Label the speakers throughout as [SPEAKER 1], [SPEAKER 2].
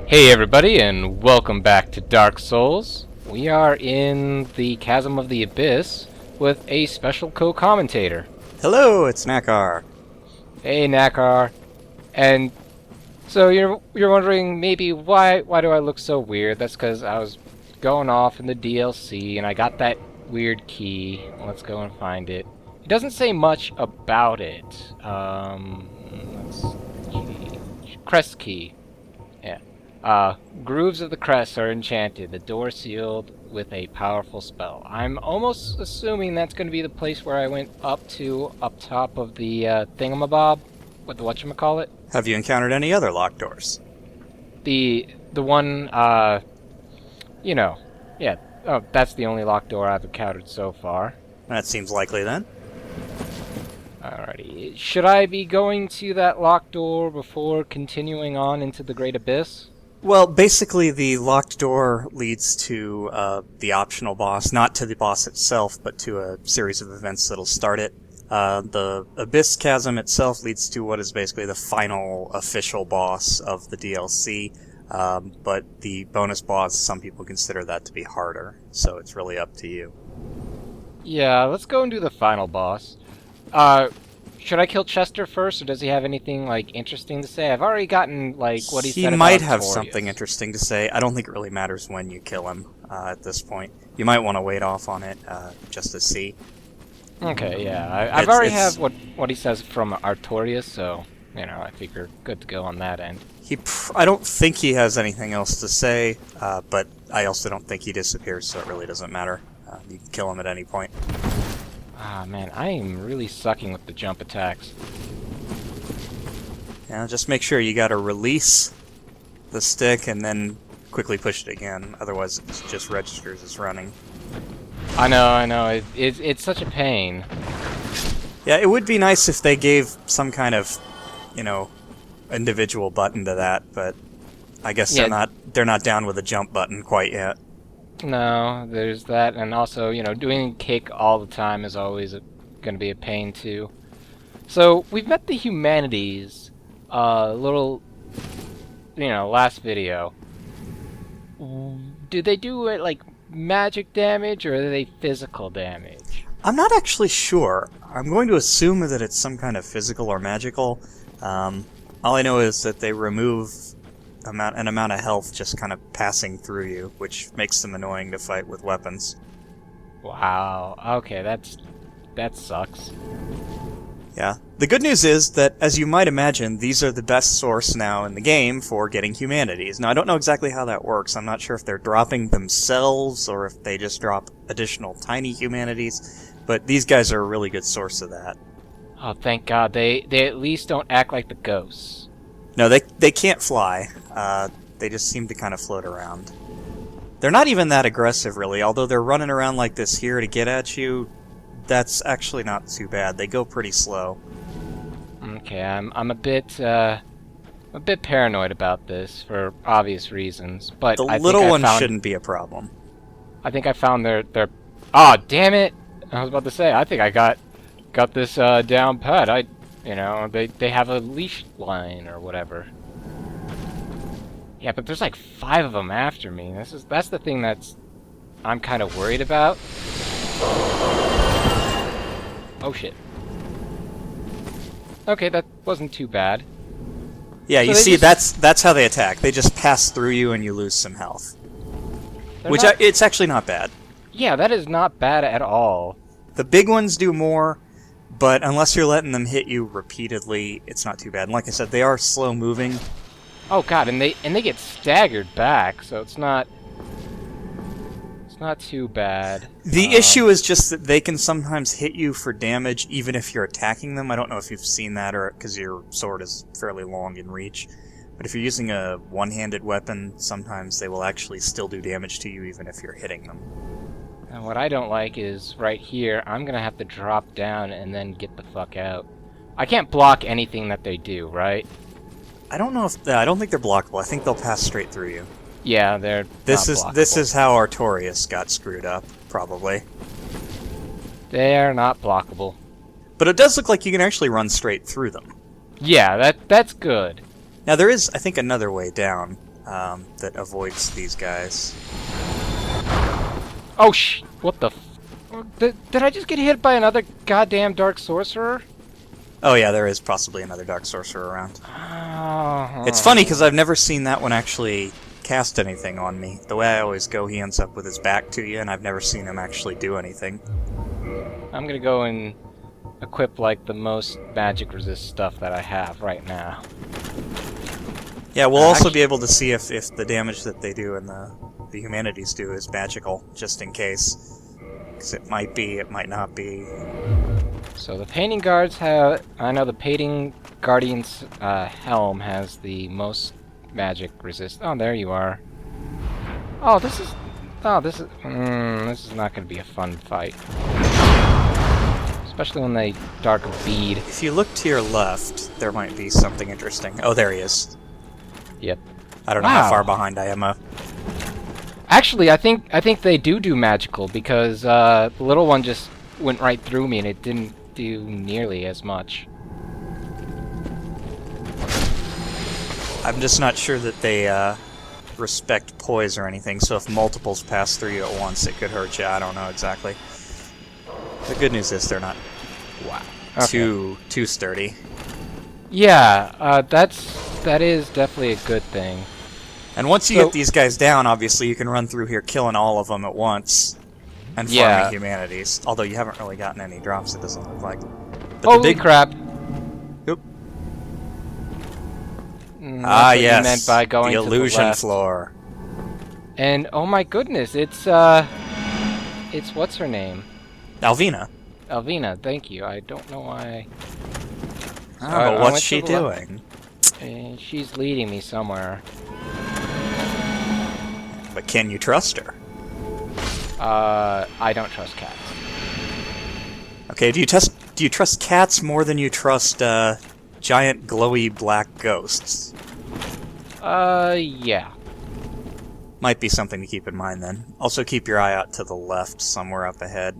[SPEAKER 1] Hey everybody, and welcome back to Dark Souls. We are in the Chasm of the Abyss with a special co-commentator.
[SPEAKER 2] Hello, it's Nakar.
[SPEAKER 1] Hey Nakar. And so you're wondering maybe why do I look so weird? That's because I was going off in the DLC and I got that weird key. Let's go and find it. It doesn't say much about it. Let's crest key. Yeah. Grooves of the Crest are enchanted. The door sealed with a powerful spell. I'm almost assuming that's going to be the place where I went up top of the thingamabob with the whatchamacallit.
[SPEAKER 2] Have you encountered any other locked doors?
[SPEAKER 1] The one, yeah. Oh, that's the only locked door I've encountered so far.
[SPEAKER 2] That seems likely then.
[SPEAKER 1] Alrighty. Should I be going to that locked door before continuing on into the Great Abyss?
[SPEAKER 2] Well, basically the locked door leads to the optional boss, not to the boss itself, but to a series of events that'll start it. The Abyss Chasm itself leads to what is basically the final official boss of the DLC, but the bonus boss, some people consider that to be harder, so it's really up to you.
[SPEAKER 1] Yeah, let's go and do the final boss. Should I kill Chester first, or does he have anything, interesting to say? I've already gotten, what he said about
[SPEAKER 2] He might have
[SPEAKER 1] Torius.
[SPEAKER 2] something interesting to say. I don't think it really matters when you kill him at this point. You might want to wait off on it just to see.
[SPEAKER 1] Okay, yeah. I've already have what he says from Artorias, so, I figure good to go on that end.
[SPEAKER 2] I don't think he has anything else to say, but I also don't think he disappears, so it really doesn't matter. You can kill him at any point.
[SPEAKER 1] Ah, man, I am really sucking with the jump attacks.
[SPEAKER 2] Yeah, just make sure you gotta release the stick and then quickly push it again, otherwise it just registers as running.
[SPEAKER 1] I know. It's such a pain.
[SPEAKER 2] Yeah, it would be nice if they gave some kind of, individual button to that, but I guess they're not down with a jump button quite yet.
[SPEAKER 1] No, there's that, and also, doing kick all the time is always going to be a pain, too. So, we've met the humanities, last video. Do they do it, magic damage, or are they physical damage?
[SPEAKER 2] I'm not actually sure. I'm going to assume that it's some kind of physical or magical. All I know is that they remove an amount of health just kind of passing through you, which makes them annoying to fight with weapons.
[SPEAKER 1] Wow. Okay, that sucks.
[SPEAKER 2] Yeah. The good news is that, as you might imagine, these are the best source now in the game for getting humanities. Now, I don't know exactly how that works. I'm not sure if they're dropping themselves or if they just drop additional tiny humanities, but these guys are a really good source of that.
[SPEAKER 1] Oh, thank God. They at least don't act like the ghosts.
[SPEAKER 2] No, they can't fly. They just seem to kind of float around. They're not even that aggressive, really, although they're running around like this here to get at you. That's actually not too bad. They go pretty slow.
[SPEAKER 1] Okay, I'm a bit paranoid about this for obvious reasons, but
[SPEAKER 2] The
[SPEAKER 1] I
[SPEAKER 2] little
[SPEAKER 1] think
[SPEAKER 2] one shouldn't be a problem.
[SPEAKER 1] I think I found their. Oh, damn it! I was about to say. I think I got this down pat. They have a leash line or whatever. Yeah, but there's 5 of them after me. That's the thing I'm kind of worried about. Oh shit. Okay, that wasn't too bad.
[SPEAKER 2] Yeah,
[SPEAKER 1] So
[SPEAKER 2] you
[SPEAKER 1] they
[SPEAKER 2] see,
[SPEAKER 1] just-
[SPEAKER 2] that's how they attack. They just pass through you and you lose some health. It's actually not bad.
[SPEAKER 1] Yeah, that is not bad at all.
[SPEAKER 2] The big ones do more, but unless you're letting them hit you repeatedly, it's not too bad. And like I said, they are slow moving.
[SPEAKER 1] Oh god, and they get staggered back, so it's not too bad.
[SPEAKER 2] The issue is just that they can sometimes hit you for damage even if you're attacking them. I don't know if you've seen that or because your sword is fairly long in reach. But if you're using a one-handed weapon, sometimes they will actually still do damage to you even if you're hitting them.
[SPEAKER 1] And what I don't like is right here, I'm gonna have to drop down and then get the fuck out. I can't block anything that they do, right?
[SPEAKER 2] I don't know if I don't think they're blockable. I think they'll pass straight through you.
[SPEAKER 1] Yeah, they're
[SPEAKER 2] This
[SPEAKER 1] not
[SPEAKER 2] is
[SPEAKER 1] blockable.
[SPEAKER 2] how Artorias got screwed up, probably.
[SPEAKER 1] They are not blockable.
[SPEAKER 2] But it does look like you can actually run straight through them.
[SPEAKER 1] Yeah, that's good.
[SPEAKER 2] Now there is, I think, another way down. that avoids these guys.
[SPEAKER 1] Oh, what the did I just get hit by another goddamn Dark Sorcerer?
[SPEAKER 2] Oh yeah, there is possibly another Dark Sorcerer around.
[SPEAKER 1] Oh.
[SPEAKER 2] It's funny, because I've never seen that one actually cast anything on me. The way I always go, he ends up with his back to you, and I've never seen him actually do anything.
[SPEAKER 1] I'm gonna go and equip, like, the most magic resist stuff that I have right now.
[SPEAKER 2] Yeah, we'll also be able to see if the damage that they do and the humanities do is magical, just in case. Because it might be, it might not be.
[SPEAKER 1] So the Painting Guards have... I know the Painting Guardian's helm has the most magic resist. Oh, there you are. Oh, this is... Oh, this is... this is not going to be a fun fight. Especially when they Dark Bead.
[SPEAKER 2] If you look to your left, there might be something interesting. Oh, there he is.
[SPEAKER 1] Yep.
[SPEAKER 2] I don't know how far behind I am.
[SPEAKER 1] Actually, I think they do magical, because the little one just went right through me and it didn't do nearly as much.
[SPEAKER 2] I'm just not sure that they respect poise or anything, so if multiples pass through you at once, it could hurt you. I don't know exactly. The good news is they're not too sturdy.
[SPEAKER 1] Yeah, that is definitely a good thing.
[SPEAKER 2] And once you get these guys down, obviously you can run through here killing all of them at once and farming humanities. Although you haven't really gotten any drops, it doesn't look like. But
[SPEAKER 1] Holy crap!
[SPEAKER 2] Oop.
[SPEAKER 1] Yes. Meant by going
[SPEAKER 2] the illusion
[SPEAKER 1] to the left.
[SPEAKER 2] floor.
[SPEAKER 1] And oh my goodness, it's what's her name?
[SPEAKER 2] Alvina.
[SPEAKER 1] Alvina, thank you. I don't know why.
[SPEAKER 2] But what's she doing?
[SPEAKER 1] She's leading me somewhere.
[SPEAKER 2] But can you trust her?
[SPEAKER 1] I don't trust cats.
[SPEAKER 2] Okay, do you trust cats more than you trust giant glowy black ghosts?
[SPEAKER 1] Yeah.
[SPEAKER 2] Might be something to keep in mind then. Also keep your eye out to the left, somewhere up ahead.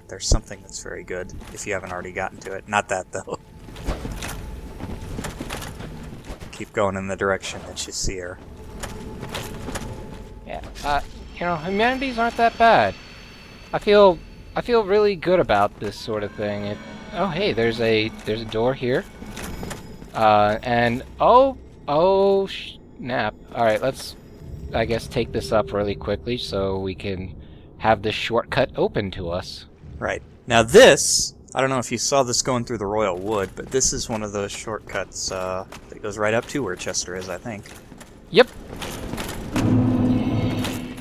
[SPEAKER 2] There's something that's very good, if you haven't already gotten to it. Not that, though. Keep going in the direction that you see her.
[SPEAKER 1] Yeah, you know, humanities aren't that bad. I feel really good about this sort of thing. Oh, hey, there's a door here. And snap. All right, let's, I guess, take this up really quickly so we can have this shortcut open to us.
[SPEAKER 2] Right. Now this, I don't know if you saw this going through the Royal Wood, but this is one of those shortcuts that goes right up to where Chester is, I think.
[SPEAKER 1] Yep.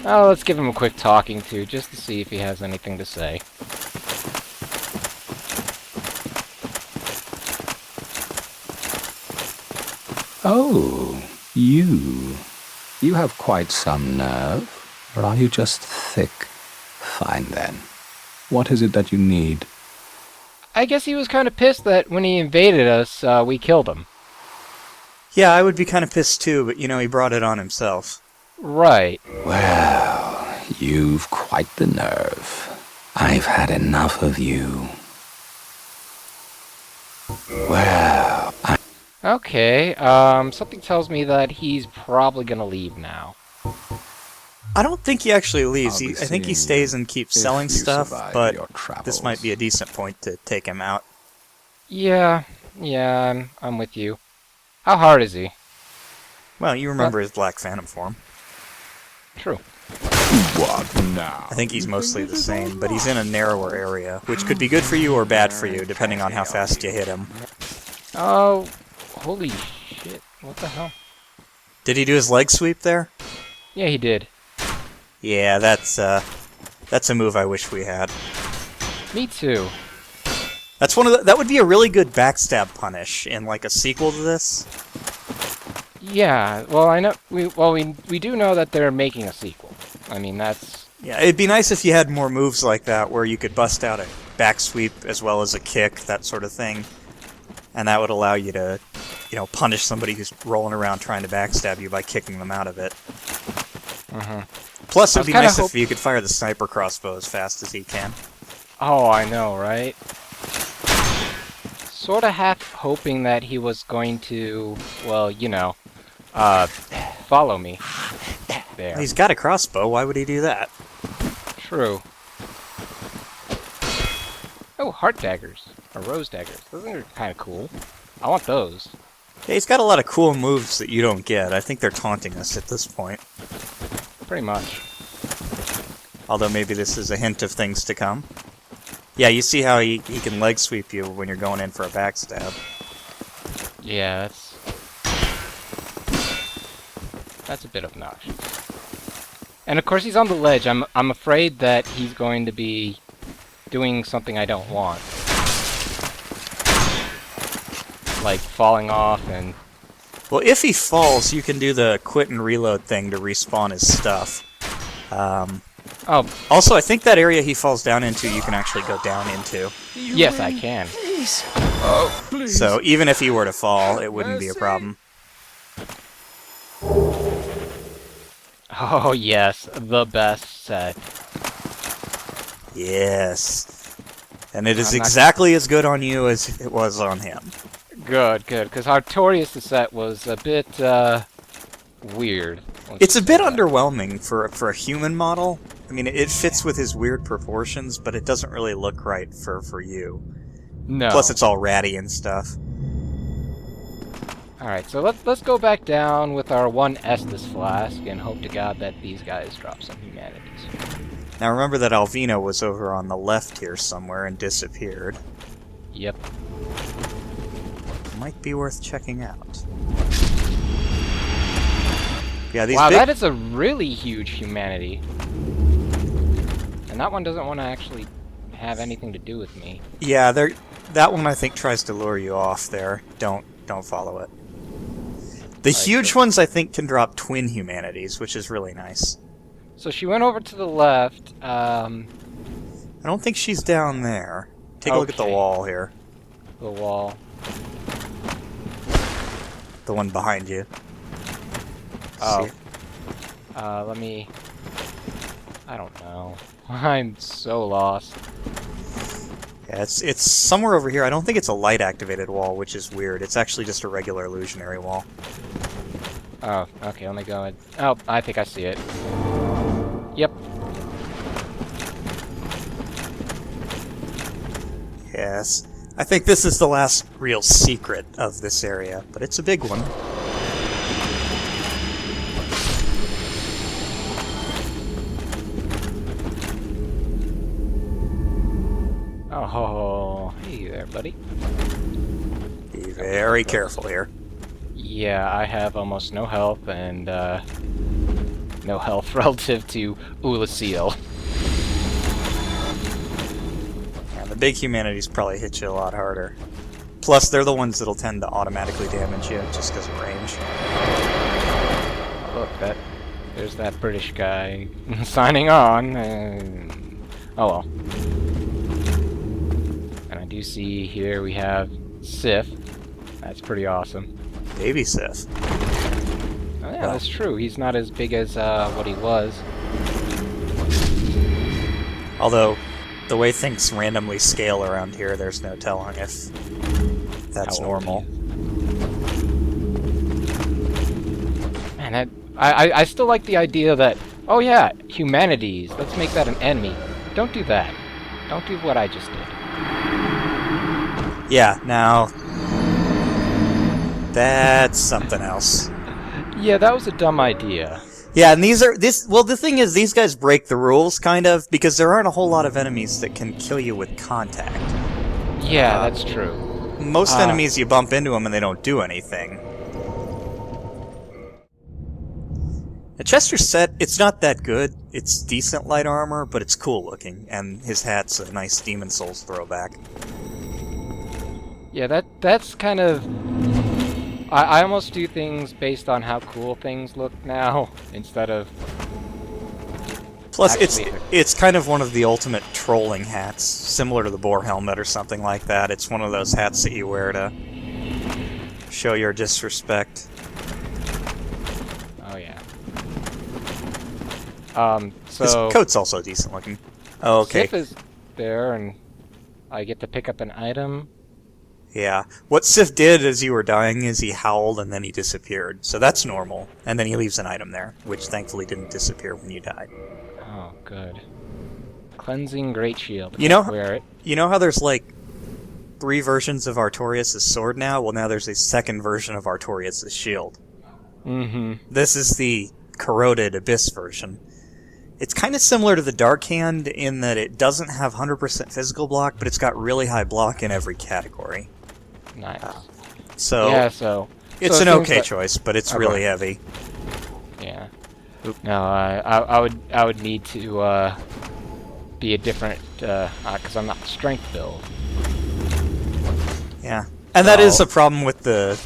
[SPEAKER 1] Oh, let's give him a quick talking to, just to see if he has anything to say.
[SPEAKER 3] Oh, you. You have quite some nerve. Or are you just thick? Fine then. What is it that you need?
[SPEAKER 1] I guess he was kind of pissed that when he invaded us, we killed him.
[SPEAKER 2] Yeah, I would be kind of pissed too, but you know, he brought it on himself.
[SPEAKER 1] Right.
[SPEAKER 3] Well, you've quite the nerve. I've had enough of you. Well,
[SPEAKER 1] Okay, something tells me that he's probably gonna leave now.
[SPEAKER 2] I don't think he actually leaves. I think he stays and keeps selling stuff, but this might be a decent point to take him out.
[SPEAKER 1] Yeah, I'm with you. How hard is he?
[SPEAKER 2] Well, you remember his Black Phantom form.
[SPEAKER 1] True.
[SPEAKER 3] what now?
[SPEAKER 2] I think he's mostly the same, but he's in a narrower area, which could be good for you or bad for you, depending on how fast you hit him.
[SPEAKER 1] Oh, holy shit. What the hell?
[SPEAKER 2] Did he do his leg sweep there?
[SPEAKER 1] Yeah, he did.
[SPEAKER 2] Yeah, that's a move I wish we had.
[SPEAKER 1] Me too.
[SPEAKER 2] That's one of that would be a really good backstab punish in like a sequel to this.
[SPEAKER 1] Yeah, well, I know we do know that they're making a sequel. I mean, that's...
[SPEAKER 2] Yeah, it'd be nice if you had more moves like that where you could bust out a back sweep as well as a kick, that sort of thing. And that would allow you to, you know, punish somebody who's rolling around trying to backstab you by kicking them out of it. Plus, it'd be nice if you could fire the sniper crossbow as fast as he can.
[SPEAKER 1] Oh, I know, right? Sort of half hoping that he was going to, well, you know, follow me. There.
[SPEAKER 2] He's got a crossbow. Why would he do that?
[SPEAKER 1] True. Oh, heart daggers. Or rose daggers. Those are kind of cool. I want those.
[SPEAKER 2] Yeah, he's got a lot of cool moves that you don't get. I think they're taunting us at this point.
[SPEAKER 1] Pretty much.
[SPEAKER 2] Although maybe this is a hint of things to come. Yeah, you see how he can leg sweep you when you're going in for a backstab.
[SPEAKER 1] Yeah, that's a bit obnoxious. And of course he's on the ledge. I'm afraid that he's going to be doing something I don't want. Like falling off and...
[SPEAKER 2] Well, if he falls, you can do the quit and reload thing to respawn his stuff.
[SPEAKER 1] Oh,
[SPEAKER 2] Also, I think that area he falls down into, you can actually go down into.
[SPEAKER 1] yes, I can.
[SPEAKER 4] Please. Oh, please.
[SPEAKER 2] So even if he were to fall, it wouldn't be a problem.
[SPEAKER 1] Oh, yes, the best set.
[SPEAKER 2] Yes. And it is
[SPEAKER 1] I'm not-
[SPEAKER 2] exactly as good on you as it was on him.
[SPEAKER 1] Good, because Artorias the set was a bit, weird.
[SPEAKER 2] It's a bit underwhelming for a human model. I mean, it fits with his weird proportions, but it doesn't really look right for you.
[SPEAKER 1] No.
[SPEAKER 2] Plus, it's all ratty and stuff.
[SPEAKER 1] Alright, so let's go back down with our one Estus flask and hope to God that these guys drop some humanities.
[SPEAKER 2] Now remember that Alvina was over on the left here somewhere and disappeared.
[SPEAKER 1] Yep.
[SPEAKER 2] Might be worth checking out. Yeah, these
[SPEAKER 1] Wow,
[SPEAKER 2] big...
[SPEAKER 1] that is a really huge humanity. And that one doesn't want to actually have anything to do with me.
[SPEAKER 2] Yeah, that one I think tries to lure you off there. Don't follow it. The huge ones I think can drop twin humanities, which is really nice.
[SPEAKER 1] So she went over to the left.
[SPEAKER 2] I don't think she's down there. Take a look at the
[SPEAKER 1] Okay.
[SPEAKER 2] wall here.
[SPEAKER 1] The wall.
[SPEAKER 2] The one behind you.
[SPEAKER 1] Oh.
[SPEAKER 2] See?
[SPEAKER 1] Let me... I don't know. I'm so lost.
[SPEAKER 2] Yeah, it's somewhere over here. I don't think it's a light-activated wall, which is weird. It's actually just a regular illusionary wall.
[SPEAKER 1] Oh, okay, let me go and... Oh, I think I see it. Yep.
[SPEAKER 2] Yes. I think this is the last real secret of this area, but it's a big one.
[SPEAKER 1] Oh, hey there, buddy.
[SPEAKER 2] Be very careful here.
[SPEAKER 1] Yeah, I have almost no health and, no health relative to Ulasil.
[SPEAKER 2] And the big humanities probably hit you a lot harder. Plus, they're the ones that'll tend to automatically damage you just because of range.
[SPEAKER 1] Look, there's that British guy signing on. Oh well. And I do see here we have Sif. That's pretty awesome.
[SPEAKER 2] Baby Sith.
[SPEAKER 1] Oh, yeah, that's true. He's not as big as what he was.
[SPEAKER 2] Although, the way things randomly scale around here, there's no telling if that's
[SPEAKER 1] How old
[SPEAKER 2] normal.
[SPEAKER 1] he is. Man, I still like the idea that, oh yeah, humanities, let's make that an enemy. Don't do that. Don't do what I just did.
[SPEAKER 2] Yeah, now... that's something else.
[SPEAKER 1] Yeah, that was a dumb idea.
[SPEAKER 2] Yeah, and well, the thing is, these guys break the rules, kind of, because there aren't a whole lot of enemies that can kill you with contact.
[SPEAKER 1] Yeah, that's true.
[SPEAKER 2] Most enemies, you bump into them and they don't do anything. The Chester's set, it's not that good. It's decent light armor, but it's cool looking, and his hat's a nice Demon Souls throwback.
[SPEAKER 1] Yeah, that's kind of... I almost do things based on how cool things look now, instead of...
[SPEAKER 2] Plus,
[SPEAKER 1] Actually-
[SPEAKER 2] it's kind of one of the ultimate trolling hats, similar to the boar helmet or something like that. It's one of those hats that you wear to show your disrespect.
[SPEAKER 1] Oh, yeah.
[SPEAKER 2] His
[SPEAKER 1] So...
[SPEAKER 2] coat's also decent looking. Oh, okay.
[SPEAKER 1] Sif is there, and I get to pick up an item.
[SPEAKER 2] Yeah. What Sif did as you were dying is he howled and then he disappeared. So that's normal. And then he leaves an item there, which thankfully didn't disappear when you died.
[SPEAKER 1] Oh, good. Cleansing Great Shield.
[SPEAKER 2] You know,
[SPEAKER 1] Wear it.
[SPEAKER 2] you know how there's like 3 versions of Artorias' sword now? Well, now there's a second version of Artorias' shield.
[SPEAKER 1] Mm-hmm.
[SPEAKER 2] This is the corroded Abyss version. It's kind of similar to the Dark Hand in that it doesn't have 100% physical block, but it's got really high block in every category.
[SPEAKER 1] Nice.
[SPEAKER 2] So
[SPEAKER 1] Yeah, so...
[SPEAKER 2] it's
[SPEAKER 1] so
[SPEAKER 2] an
[SPEAKER 1] it seems
[SPEAKER 2] okay
[SPEAKER 1] like-
[SPEAKER 2] choice, but it's
[SPEAKER 1] Okay.
[SPEAKER 2] really heavy.
[SPEAKER 1] Yeah.
[SPEAKER 2] Oop.
[SPEAKER 1] No, I would need to be a different because I'm not strength build.
[SPEAKER 2] Yeah. And that is
[SPEAKER 1] So-
[SPEAKER 2] a problem with the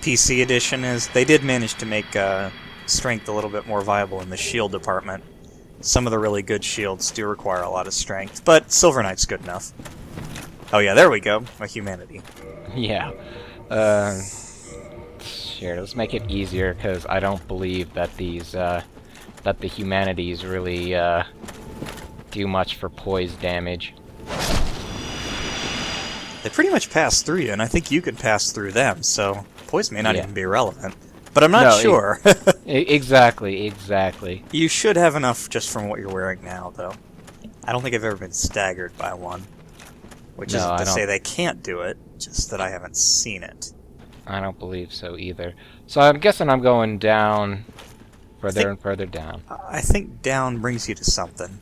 [SPEAKER 2] PC edition, is they did manage to make strength a little bit more viable in the shield department. Some of the really good shields do require a lot of strength, but Silver Knight's good enough. Oh yeah, there we go. A humanity.
[SPEAKER 1] Yeah. Sure, let's make it easier because I don't believe that these that the humanities really do much for poise damage.
[SPEAKER 2] They pretty much pass through you, and I think you could pass through them, so poise may not
[SPEAKER 1] Yeah.
[SPEAKER 2] even be relevant. But I'm not
[SPEAKER 1] No,
[SPEAKER 2] sure.
[SPEAKER 1] Exactly.
[SPEAKER 2] You should have enough just from what you're wearing now, though. I don't think I've ever been staggered by one. Which
[SPEAKER 1] No,
[SPEAKER 2] isn't
[SPEAKER 1] I
[SPEAKER 2] to
[SPEAKER 1] don't.
[SPEAKER 2] say they can't do it, just that I haven't seen it.
[SPEAKER 1] I don't believe so either. So I'm guessing I'm going down further and further down.
[SPEAKER 2] I think down brings you to something.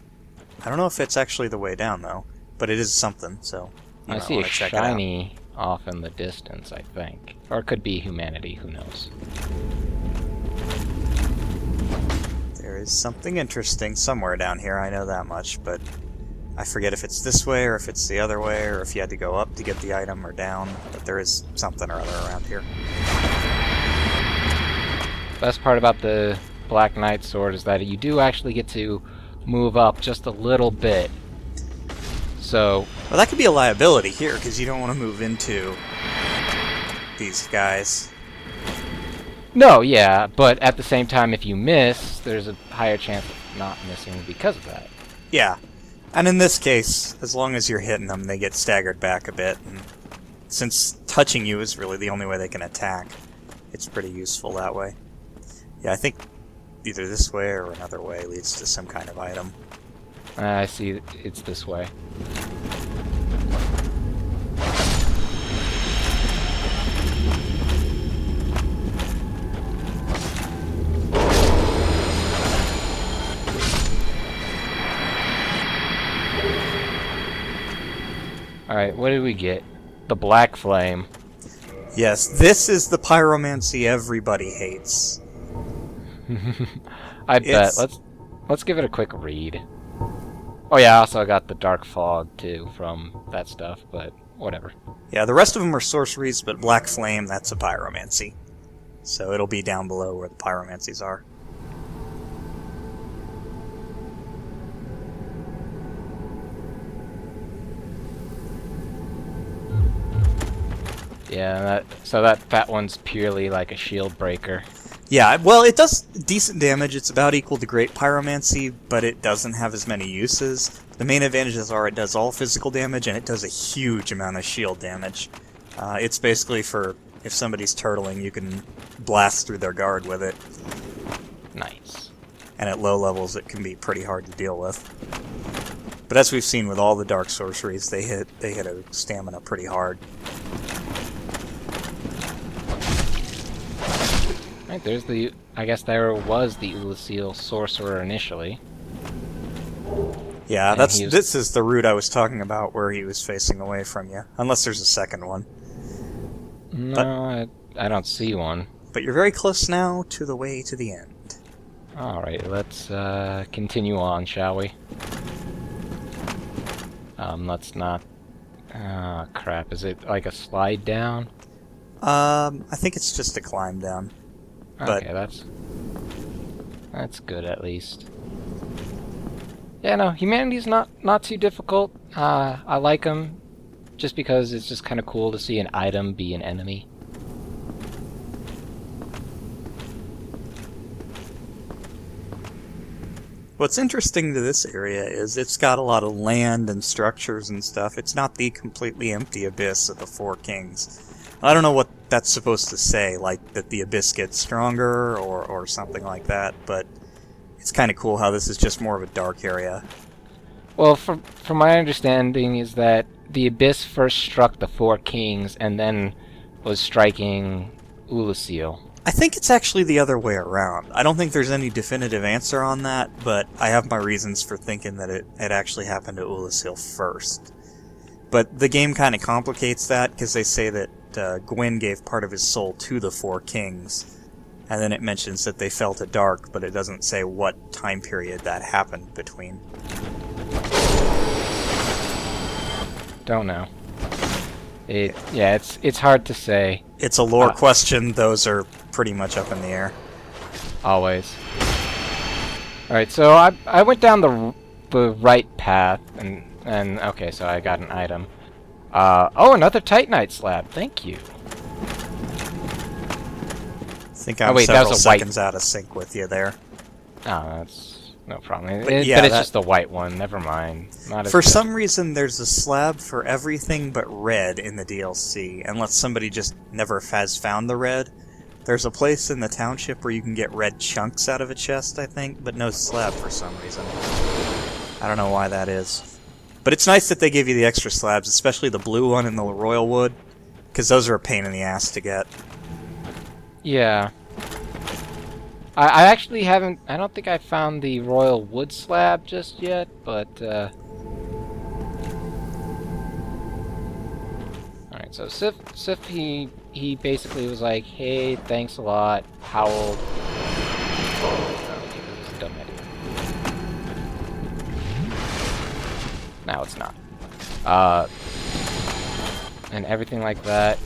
[SPEAKER 2] I don't know if it's actually the way down, though, but it is something, so you
[SPEAKER 1] I
[SPEAKER 2] might
[SPEAKER 1] see a
[SPEAKER 2] want to check it out.
[SPEAKER 1] shiny off in the distance, I think. Or it could be humanity, who knows.
[SPEAKER 2] There is something interesting somewhere down here, I know that much, but I forget if it's this way or if it's the other way or if you had to go up to get the item or down, but there is something or other around here.
[SPEAKER 1] Best part about the Black Knight sword is that you do actually get to move up just a little bit. So,
[SPEAKER 2] Well, that could be a liability here, because you don't want to move into these guys.
[SPEAKER 1] no, yeah, but at the same time, if you miss, there's a higher chance of not missing because of that.
[SPEAKER 2] Yeah. And in this case, as long as you're hitting them, they get staggered back a bit, and since touching you is really the only way they can attack, it's pretty useful that way. Yeah, I think either this way or another way leads to some kind of item.
[SPEAKER 1] I see it's this way. Alright, what did we get? The Black Flame.
[SPEAKER 2] Yes, this is the pyromancy everybody hates.
[SPEAKER 1] I bet.
[SPEAKER 2] It's-
[SPEAKER 1] Let's give it a quick read. Oh yeah, I also got the Dark Fog too from that stuff, but whatever.
[SPEAKER 2] Yeah, the rest of them are sorceries, but Black Flame, that's a pyromancy. So it'll be down below where the pyromancies are.
[SPEAKER 1] Yeah, that one's purely like a shield breaker.
[SPEAKER 2] Yeah, well, it does decent damage. It's about equal to Great Pyromancy, but it doesn't have as many uses. The main advantages are it does all physical damage, and it does a huge amount of shield damage. It's basically for if somebody's turtling, you can blast through their guard with it,
[SPEAKER 1] Nice.
[SPEAKER 2] and at low levels it can be pretty hard to deal with. But as we've seen with all the dark sorceries, they hit a stamina pretty hard.
[SPEAKER 1] Right, there's the... I guess there was the Ulasil Sorcerer initially.
[SPEAKER 2] Yeah,
[SPEAKER 1] And
[SPEAKER 2] this is the route I was talking about, where he was facing away from you. Unless there's a second one.
[SPEAKER 1] No, I don't see one.
[SPEAKER 2] But you're very close now to the way to the end.
[SPEAKER 1] Alright, let's continue on, shall we? Let's not... Ah, crap. Is it like a slide down?
[SPEAKER 2] I think it's just a climb down. But-
[SPEAKER 1] Okay, that's good at least. Yeah, no, humanity's not too difficult. I like them just because it's just kind of cool to see an item be an enemy.
[SPEAKER 2] What's interesting to this area is it's got a lot of land and structures and stuff. It's not the completely empty abyss of the Four Kings. I don't know what that's supposed to say, like that the abyss gets stronger or something like that, but it's kind of cool how this is just more of a dark area.
[SPEAKER 1] Well, from my understanding is that the abyss first struck the Four Kings and then was striking Ulasil.
[SPEAKER 2] I think it's actually the other way around. I don't think there's any definitive answer on that, but I have my reasons for thinking that it actually happened to Ulasil first. But the game kind of complicates that, because they say that Gwyn gave part of his soul to the Four Kings, and then it mentions that they fell to dark, but it doesn't say what time period that happened between.
[SPEAKER 1] Don't know. It's hard to say.
[SPEAKER 2] It's a lore question. Those are pretty much up in the air.
[SPEAKER 1] Always. Alright, so I went down the right path, and okay, so I got an item. Oh, another Titanite slab. Thank you.
[SPEAKER 2] I think I'm
[SPEAKER 1] wait, that
[SPEAKER 2] several
[SPEAKER 1] was a white-
[SPEAKER 2] seconds out of sync with you there.
[SPEAKER 1] Oh, that's no problem.
[SPEAKER 2] But
[SPEAKER 1] But
[SPEAKER 2] yeah,
[SPEAKER 1] it's
[SPEAKER 2] that-
[SPEAKER 1] just the white one. Never mind. Not as
[SPEAKER 2] For
[SPEAKER 1] good.
[SPEAKER 2] some reason, there's a slab for everything but red in the DLC, unless somebody just never has found the red. There's a place in the township where you can get red chunks out of a chest, I think, but no slab for some reason. I don't know why that is. But it's nice that they give you the extra slabs, especially the blue one and the royal wood, because those are a pain in the ass to get.
[SPEAKER 1] Yeah. I actually haven't... I don't think I found the royal wood slab just yet, but, Alright, so Sif, he basically was like, hey, thanks a lot, how old... Okay, this is a dumb idea. Now it's not. And everything like that.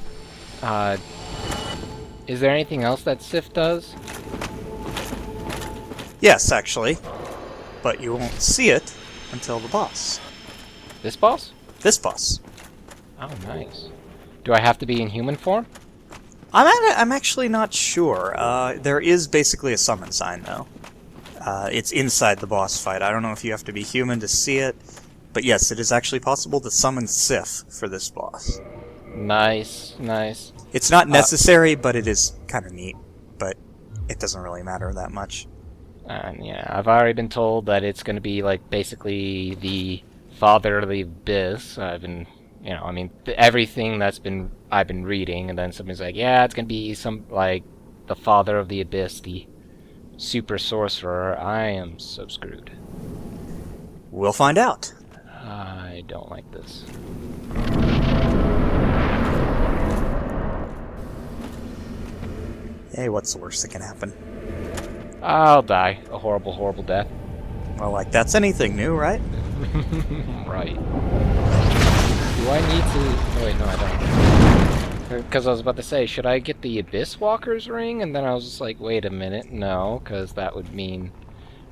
[SPEAKER 1] Is there anything else that Sif does?
[SPEAKER 2] Yes, actually. But you won't see it until the boss.
[SPEAKER 1] This boss?
[SPEAKER 2] This boss.
[SPEAKER 1] Oh, nice. Do I have to be in human form?
[SPEAKER 2] I'm actually not sure. There is basically a summon sign, though. It's inside the boss fight. I don't know if you have to be human to see it, but yes, it is actually possible to summon Sif for this boss.
[SPEAKER 1] Nice, nice.
[SPEAKER 2] It's not necessary, but it is kind of neat. But it doesn't really matter that much.
[SPEAKER 1] And yeah, I've already been told that it's going to be like basically the father of the abyss. I've been, you know, I mean, everything I've been reading, and then somebody's like, yeah, it's going to be some like the father of the abyss, the super sorcerer. I am so screwed.
[SPEAKER 2] We'll find out.
[SPEAKER 1] I don't like this.
[SPEAKER 2] Hey, what's the worst that can happen?
[SPEAKER 1] I'll die a horrible, horrible death.
[SPEAKER 2] Well, like, that's anything new, right?
[SPEAKER 1] Right. Do I need to... Oh, wait, no, I don't. Because I was about to say, should I get the Abyss Walker's ring? And then I was just like, wait a minute, no, because that would mean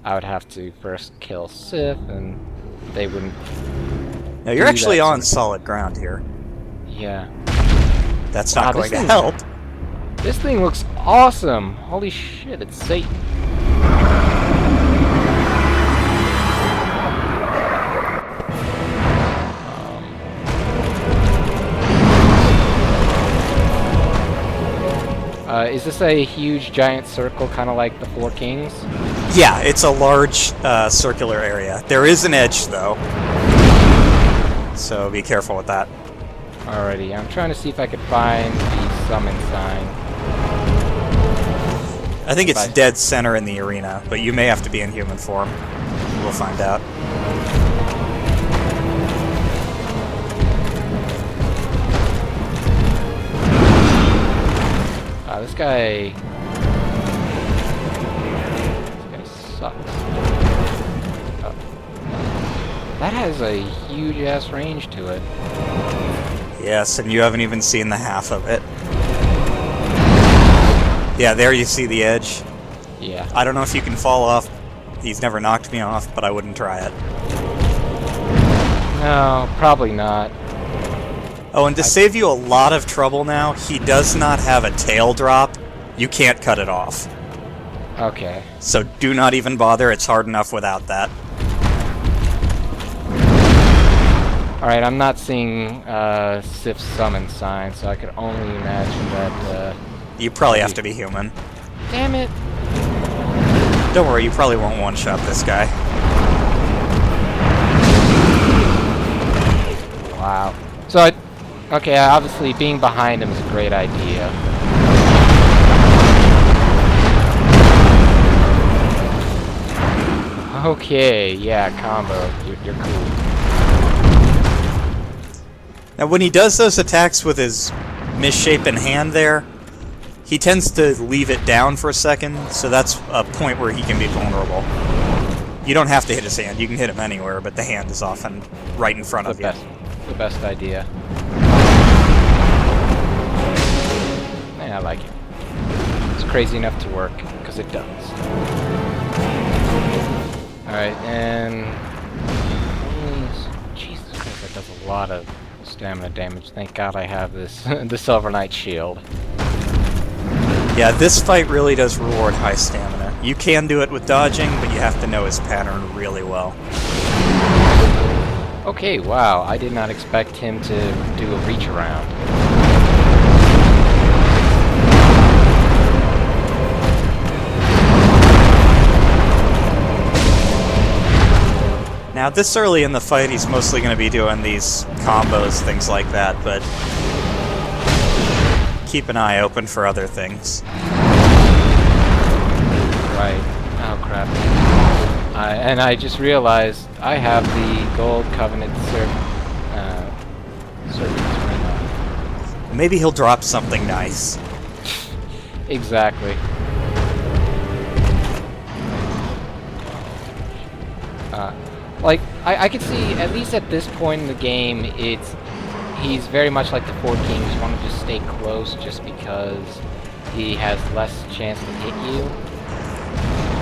[SPEAKER 1] I would have to first kill Sif, and they wouldn't...
[SPEAKER 2] Now, you're
[SPEAKER 1] do
[SPEAKER 2] actually
[SPEAKER 1] that
[SPEAKER 2] on
[SPEAKER 1] to
[SPEAKER 2] solid ground here.
[SPEAKER 1] Yeah.
[SPEAKER 2] That's
[SPEAKER 1] Wow,
[SPEAKER 2] not
[SPEAKER 1] this
[SPEAKER 2] going to
[SPEAKER 1] thing-
[SPEAKER 2] help.
[SPEAKER 1] This thing looks awesome! Holy shit, it's Satan. Is this a huge giant circle, kind of like the Four Kings?
[SPEAKER 2] Yeah, it's a large circular area. There is an edge, though. So be careful with that.
[SPEAKER 1] Alrighty, I'm trying to see if I could find the summon sign.
[SPEAKER 2] I think it's
[SPEAKER 1] Bye.
[SPEAKER 2] dead center in the arena, but you may have to be in human form. We'll find out.
[SPEAKER 1] This guy sucks. Oh. That has a huge ass range to it.
[SPEAKER 2] Yes, and you haven't even seen the half of it. Yeah, there you see the edge.
[SPEAKER 1] Yeah.
[SPEAKER 2] I don't know if you can fall off. He's never knocked me off, but I wouldn't try it.
[SPEAKER 1] No, probably not.
[SPEAKER 2] Oh, and to save you a lot of trouble now, he does not have a tail drop. You can't cut it off.
[SPEAKER 1] Okay.
[SPEAKER 2] So do not even bother, it's hard enough without that.
[SPEAKER 1] Alright, I'm not seeing Sif's summon sign, so I could only imagine that,
[SPEAKER 2] You probably have to be human.
[SPEAKER 1] Damn it!
[SPEAKER 2] Don't worry, you probably won't one-shot this guy.
[SPEAKER 1] Wow. So, okay, obviously being behind him is a great idea. Okay, yeah, combo. You're cool.
[SPEAKER 2] Now, when he does those attacks with his misshapen hand there, he tends to leave it down for a second, so that's a point where he can be vulnerable. You don't have to hit his hand, you can hit him anywhere, but the hand is often right in front of you.
[SPEAKER 1] The best idea. Yeah, I like it. It's crazy enough to work, because it does. Alright, and... Jesus Christ, that does a lot of stamina damage. Thank God I have this, the Silver Knight shield.
[SPEAKER 2] Yeah, this fight really does reward high stamina. You can do it with dodging, but you have to know his pattern really well.
[SPEAKER 1] Okay, wow, I did not expect him to do a reach around.
[SPEAKER 2] Now, this early in the fight, he's mostly going to be doing these combos, things like that, but keep an eye open for other things.
[SPEAKER 1] Right. Oh, crap. And I just realized I have the Gold Covenant Servant's Ring.
[SPEAKER 2] Maybe he'll drop something nice.
[SPEAKER 1] Exactly. Like, I could see, at least at this point in the game, he's very much like the Four Kings. You want to just stay close just because he has less chance to hit you.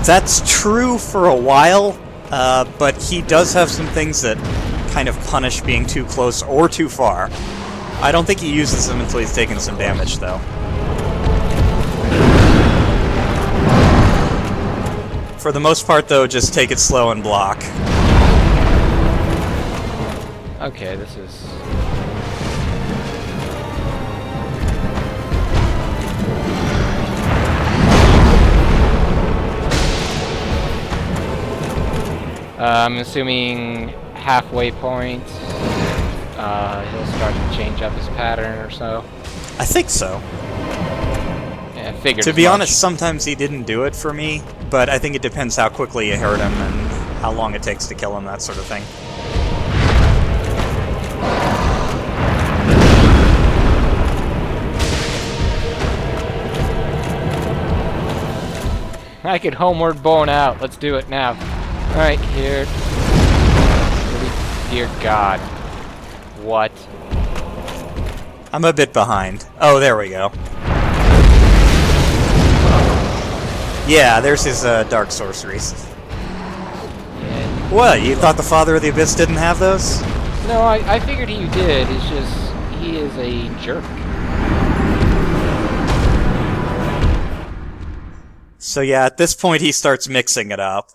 [SPEAKER 2] That's true for a while, but he does have some things that kind of punish being too close or too far. I don't think he uses them until he's taken some damage, though. For the most part, though, just take it slow and block.
[SPEAKER 1] Okay, this is... I'm assuming halfway point, he'll start to change up his pattern or so.
[SPEAKER 2] I think so.
[SPEAKER 1] Yeah, I figured
[SPEAKER 2] To
[SPEAKER 1] as
[SPEAKER 2] be
[SPEAKER 1] much.
[SPEAKER 2] honest, sometimes he didn't do it for me, but I think it depends how quickly you hurt him and how long it takes to kill him, that sort of thing.
[SPEAKER 1] I could homeward bone out. Let's do it now. Alright, here. Dear God. What?
[SPEAKER 2] I'm a bit behind. Oh, there we go. Yeah, there's his dark sorceries.
[SPEAKER 1] Yeah.
[SPEAKER 2] What, you thought the Father of the Abyss didn't have those?
[SPEAKER 1] No, I figured he did. It's just, he is a jerk.
[SPEAKER 2] So yeah, at this point he starts mixing it up.